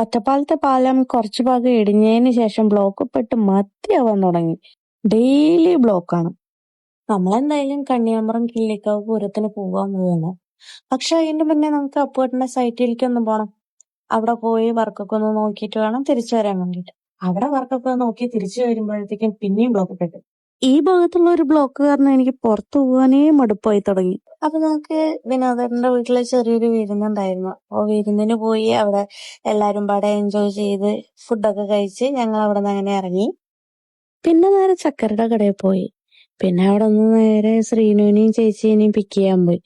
ഒറ്റപ്പാലത്തെ പാലം കുറച്ചു ഭാഗം ഇടിഞ്ഞതിന് ശേഷം ബ്ലോക്ക് പെട്ട് മതിയാവാൻ തുടങ്ങി. ഡെയിലി ബ്ലോക്കാണ്. നമ്മളെന്തായാലും കന്യാകുമറി കിള്ളിക്കാവ് പൂരത്തിന് പോകാൻ പോവാണ്. പക്ഷെ അതിന്റെ മുന്നേ നമുക്ക് അപ്പുവേട്ടന്റെ സൈറ്റിലേക്ക് ഒന്ന് പോണം. അവിടെ പോയി വർക്കൊക്കെ ഒന്ന് നോക്കിയിട്ട് വേണം തിരിച്ചു വരാൻ വേണ്ടിട്ട്. അവിടെ വർക്കൊക്കെ നോക്കി തിരിച്ചു വരുമ്പോഴത്തേക്കും പിന്നെയും ബ്ലോക്ക് പെട്ടു. ഈ ഭാഗത്തുള്ള ഒരു ബ്ലോക്ക് കാരണം എനിക്ക് പുറത്തു പോകാനേ മടുപ്പായി തുടങ്ങി. അപ്പൊ നമുക്ക് വിനോദന്റെ വീട്ടില് ചെറിയൊരു വിരുന്നുണ്ടായിരുന്നു. അപ്പൊ വിരുന്നിന് പോയി അവിടെ എല്ലാരും പാടെ എൻജോയ് ചെയ്ത് ഫുഡൊക്കെ കഴിച്ച് ഞങ്ങൾ അവിടെ നിന്ന് അങ്ങനെ ഇറങ്ങി. പിന്നെ നേരെ ചക്കരയുടെ കടയിൽ പോയി. പിന്നെ അവിടെ നിന്ന് നേരെ ശ്രീനുവിനെയും ചേച്ചീനെയും പിക്ക് ചെയ്യാൻ പോയി.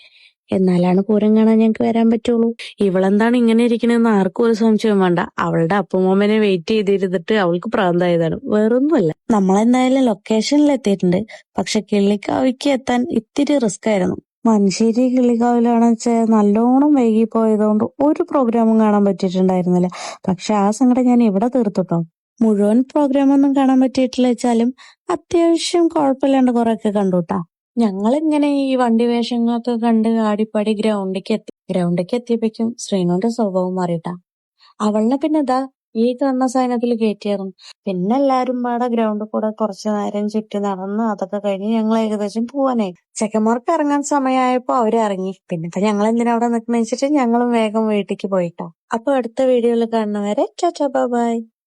എന്നാലാണ് പൂരം കാണാൻ ഞങ്ങക്ക് വരാൻ പറ്റുള്ളൂ. ഇവളെന്താണ് ഇങ്ങനെ ഇരിക്കണെന്ന് ആർക്കും ഒരു സംശയം വേണ്ട. അവളുടെ അപ്പുമ്മനെ വെയിറ്റ് ചെയ്തിരുന്നിട്ട് അവൾക്ക് പ്രാന്തായതാണ്, വേറൊന്നുമല്ല. നമ്മളെന്തായാലും ലൊക്കേഷനിൽ എത്തിയിട്ടുണ്ട്. പക്ഷെ കിള്ളിക്കാവിക്ക് എത്താൻ ഇത്തിരി റിസ്ക് ആയിരുന്നു. മഞ്ചേരി കിള്ളിക്കാവിലാണെന്ന് വെച്ചാൽ നല്ലോണം വൈകി പോയതുകൊണ്ട് ഒരു പ്രോഗ്രാമും കാണാൻ പറ്റിയിട്ടുണ്ടായിരുന്നില്ല. പക്ഷെ ആ സങ്കടം ഞാൻ ഇവിടെ തീർത്തിട്ടോ. മുഴുവൻ പ്രോഗ്രാം ഒന്നും കാണാൻ പറ്റിയിട്ടില്ല വെച്ചാലും അത്യാവശ്യം കുഴപ്പമില്ലാണ്ട് കുറെയൊക്കെ കണ്ടുട്ടാ. ഞങ്ങളിങ്ങനെ ഈ വണ്ടി വേഷങ്ങളൊക്കെ കണ്ട് ആടിപ്പാടി ഗ്രൗണ്ടിലേക്ക് എത്തിയപ്പോഴേക്കും ശ്രീനുവിന്റെ സ്വഭാവം മാറിയിട്ടാ. അവളിനെ പിന്നെ ഇതാ ഈ കാണുന്ന സാധനത്തിൽ കയറ്റിയായിരുന്നു. പിന്നെ എല്ലാരും പാടെ ഗ്രൗണ്ടിൽ കൂടെ കുറച്ചു നേരം ചുറ്റി നടന്ന് അതൊക്കെ കഴിഞ്ഞ് ഞങ്ങൾ ഏകദേശം പോവാനായി. ചെക്കന്മാർക്ക് ഇറങ്ങാൻ സമയമായപ്പോ അവര് ഇറങ്ങി. പിന്നെ ഞങ്ങൾ എന്തിനാ അവിടെ നിൽക്കുന്ന വെച്ചിട്ട് ഞങ്ങളും വേഗം വീട്ടിലേക്ക് പോയിട്ടാ. അപ്പൊ അടുത്ത വീഡിയോയിൽ കാണുന്നവരെ ടാറ്റാ ബൈ ബൈ.